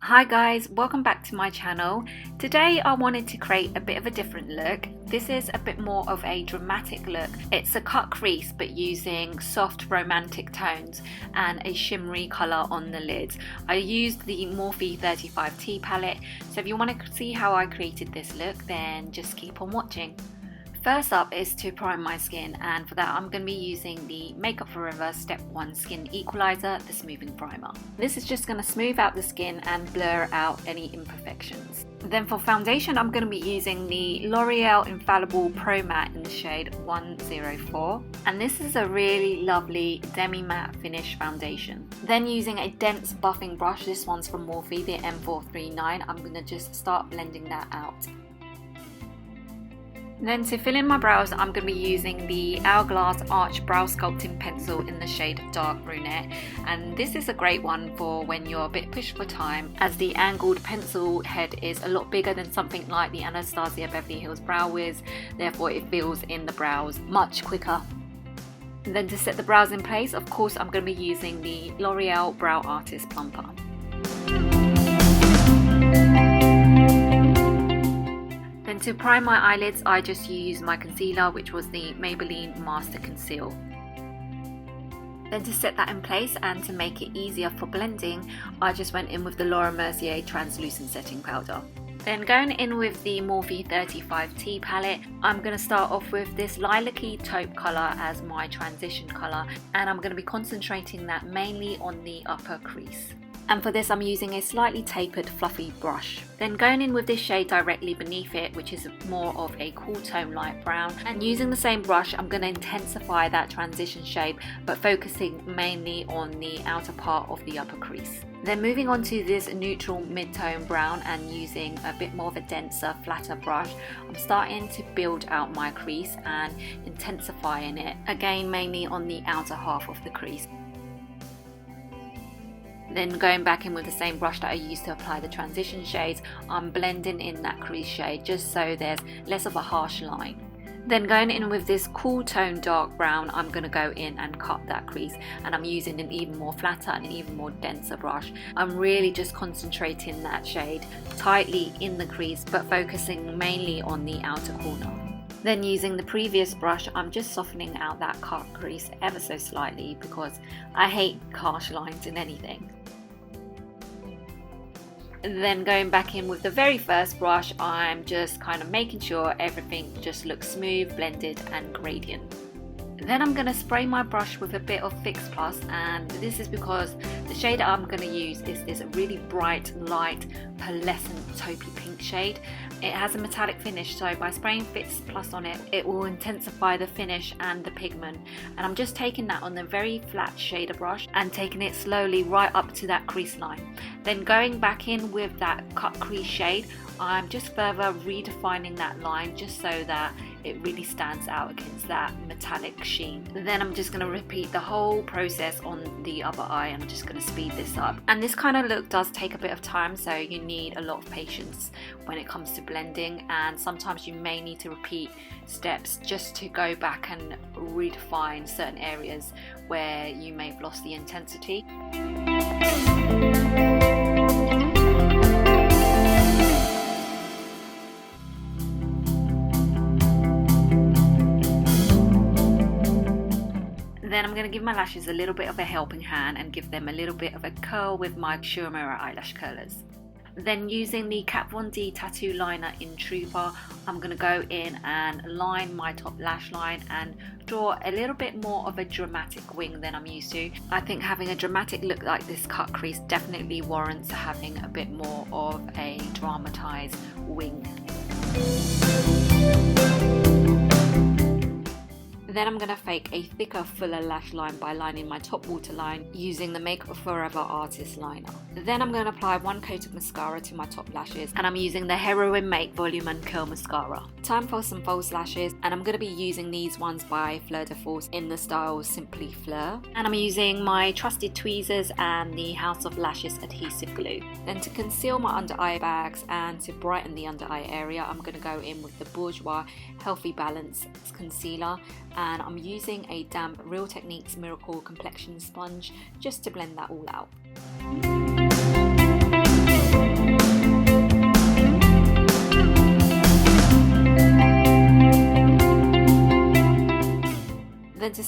Hi guys, welcome back to my channel. Today I wanted to create a bit of a different look. This is a bit more of a dramatic look. It's a cut crease but using soft romantic tones and a shimmery colour on the lids. I used the Morphe 35T palette, so if you want to see how I created this look then just keep on watching. First up is to prime my skin, and for that I'm going to be using the Makeup Forever Step 1 Skin Equalizer, the smoothing primer. This is just going to smooth out the skin and blur out any imperfections. Then for foundation I'm going to be using the Loreal Infallible Pro Matte in the shade 104, and this is a really lovely demi matte finish foundation. Then using a dense buffing brush, this one's from Morphe, the M439, I'm going to just start blending that out. Then to fill in my brows, I'm going to be using the Hourglass Arch Brow Sculpting Pencil in the shade Dark Brunette, and this is a great one for when you're a bit pushed for time, as the angled pencil head is a lot bigger than something like the Anastasia Beverly Hills Brow Wiz, therefore it fills in the brows much quicker. And then to set the brows in place, of course I'm going to be using the L'Oreal Brow Artist Plumper. To prime my eyelids, I just used my concealer, which was the Maybelline Master Conceal. Then to set that in place and to make it easier for blending, I just went in with the Mercier Translucent Setting Powder. Then going in with the Morphe 35T palette, I'm going to start off with this lilac-y taupe colour as my transition colour, and I'm going to be concentrating that mainly on the upper crease. And for this I'm using a slightly tapered fluffy brush. Then going in with this shade directly beneath it, which is more of a cool tone light brown, and using the same brush I'm going to intensify that transition shade but focusing mainly on the outer part of the upper crease. Then moving on to this neutral mid-tone brown and using a bit more of a denser, flatter brush, I'm starting to build out my crease and intensifying it, again mainly on the outer half of the crease. Then going back in with the same brush that I used to apply the transition shades, I'm blending in that crease shade just so there's less of a harsh line. Then going in with this cool tone dark brown, I'm going to go in and cut that crease, and I'm using an even more flatter and an even more denser brush. I'm really just concentrating that shade tightly in the crease but focusing mainly on the outer corner. Then using the previous brush, I'm just softening out that cut crease ever so slightly because I hate harsh lines in anything. Then going back in with the very first brush, I'm just kind of making sure everything just looks smooth, blended and gradient. Then I'm going to spray my brush with a bit of Fix Plus, and this is because the shade I'm going to use is this really bright, light, pearlescent taupey pink shade. It has a metallic finish, so by spraying Fix Plus on it, it will intensify the finish and the pigment. And I'm just taking that on a very flat shader brush and taking it slowly right up to that crease line. Then going back in with that cut crease shade, I'm just further redefining that line just so that it really stands out against that metallic sheen. Then I'm just going to repeat the whole process on the other eye, and I'm just going to speed this up. And this kind of look does take a bit of time, so you need a lot of patience when it comes to blending, and sometimes you may need to repeat steps just to go back and redefine certain areas where you may have lost the intensity. Then I'm going to give my lashes a little bit of a helping hand and give them a little bit of a curl with my Sheer Mirror eyelash curlers. Then using the Kat Von D tattoo liner in Trooper, I'm going to go in and line my top lash line and draw a little bit more of a dramatic wing than I'm used to. I think having a dramatic look like this cut crease definitely warrants having a bit more of a dramatized wing. Then I'm going to fake a thicker, fuller lash line by lining my top waterline using the Makeup Forever Artist Liner. Then I'm going to apply one coat of mascara to my top lashes, and I'm using the Heroine Make Volume and Curl Mascara. Time for some false lashes, and I'm going to be using these ones by Fleur de Force in the style Simply Fleur. And I'm using my trusted tweezers and the House of Lashes adhesive glue. Then to conceal my under eye bags and to brighten the under eye area, I'm going to go in with the Bourjois Healthy Balance Concealer, and I'm using a damp Real Techniques Miracle Complexion Sponge just to blend that all out.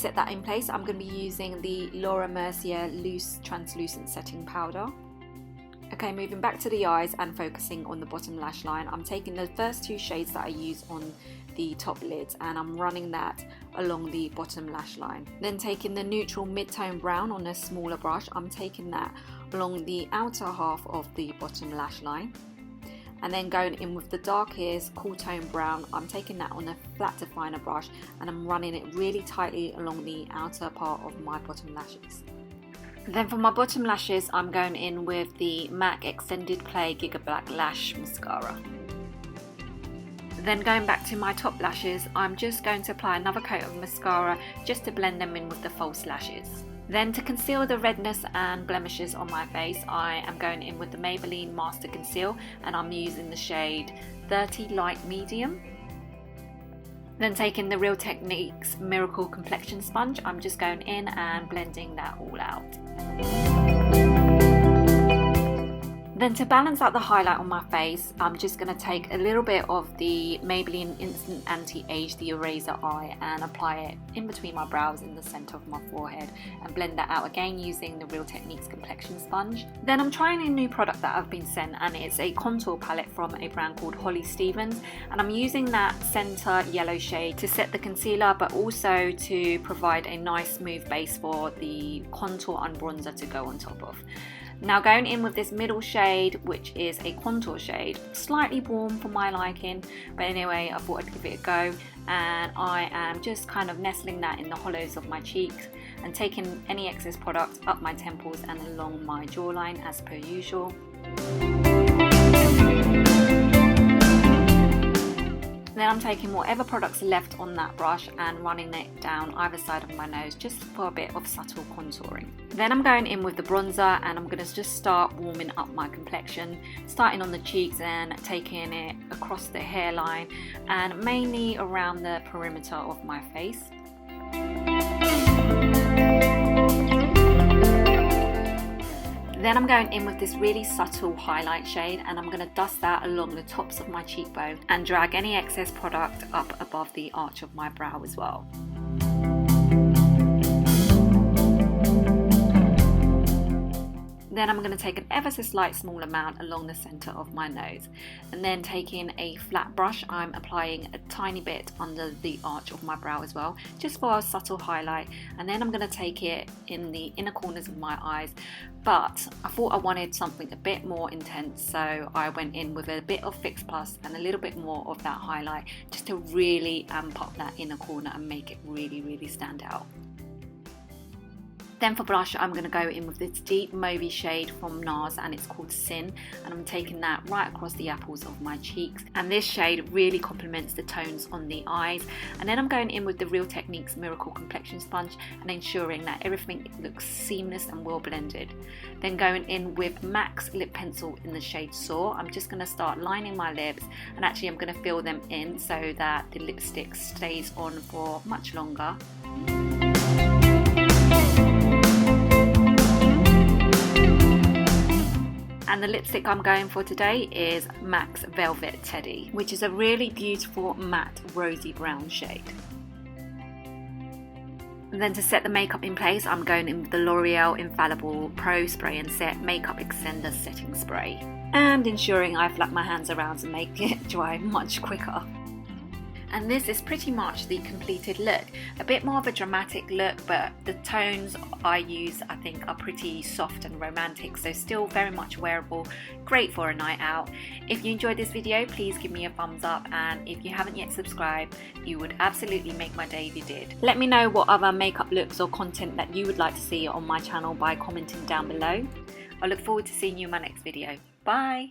set that in place, I'm going to be using the Mercier Loose Translucent Setting Powder. Okay, moving back to the eyes and focusing on the bottom lash line, I'm taking the first 2 shades that I use on the top lids and I'm running that along the bottom lash line. Then taking the neutral mid-tone brown on a smaller brush, I'm taking that along the outer half of the bottom lash line. And then going in with the darkest cool tone brown, I'm taking that on a flat definer brush and I'm running it really tightly along the outer part of my bottom lashes. Then for my bottom lashes, I'm going in with the MAC Extended Play Gigablack Lash Mascara. Then going back to my top lashes, I'm just going to apply another coat of mascara just to blend them in with the false lashes. Then to conceal the redness and blemishes on my face, I am going in with the Maybelline Master Conceal and I'm using the shade 30 Light Medium. Then taking the Real Techniques Miracle Complexion Sponge, I'm just going in and blending that all out. Then to balance out the highlight on my face, I'm just going to take a little bit of the Maybelline Instant Anti-Age, the Eraser Eye, and apply it in between my brows in the centre of my forehead and blend that out again using the Real Techniques Complexion Sponge. Then I'm trying a new product that I've been sent and it's a contour palette from a brand called Holly Stevens, and I'm using that centre yellow shade to set the concealer but also to provide a nice smooth base for the contour and bronzer to go on top of. Now going in with this middle shade, which is a contour shade, slightly warm for my liking, but anyway I thought I'd give it a go, and I am just kind of nestling that in the hollows of my cheeks and taking any excess product up my temples and along my jawline as per usual. Then I'm taking whatever product's left on that brush and running it down either side of my nose just for a bit of subtle contouring. Then I'm going in with the bronzer and I'm going to just start warming up my complexion, starting on the cheeks and taking it across the hairline and mainly around the perimeter of my face. Then I'm going in with this really subtle highlight shade and I'm going to dust that along the tops of my cheekbone and drag any excess product up above the arch of my brow as well. Then I'm going to take an ever so slight small amount along the centre of my nose, and then taking a flat brush I'm applying a tiny bit under the arch of my brow as well, just for a subtle highlight, and then I'm going to take it in the inner corners of my eyes, but I thought I wanted something a bit more intense, so I went in with a bit of Fix Plus and a little bit more of that highlight just to really amp up that inner corner and make it really stand out. Then for blush, I'm going to go in with this deep mauvey shade from Nars and it's called Sin, and I'm taking that right across the apples of my cheeks, and this shade really complements the tones on the eyes. And then I'm going in with the Real Techniques Miracle Complexion Sponge and ensuring that everything looks seamless and well blended. Then going in with MAC's lip pencil in the shade Soar, I'm just going to start lining my lips, and actually I'm going to fill them in so that the lipstick stays on for much longer. And the lipstick I'm going for today is MAC's Velvet Teddy, which is a really beautiful matte rosy brown shade. And then to set the makeup in place, I'm going in with the Loreal Infallible Pro Spray and Set Makeup Extender Setting Spray, and ensuring I flap my hands around to make it dry much quicker. And this is pretty much the completed look. A bit more of a dramatic look, but the tones I use I think are pretty soft and romantic, so still very much wearable, great for a night out. If you enjoyed this video, please give me a thumbs up, and if you haven't yet subscribed, you would absolutely make my day if you did. Let me know what other makeup looks or content that you would like to see on my channel by commenting down below. I look forward to seeing you in my next video. Bye!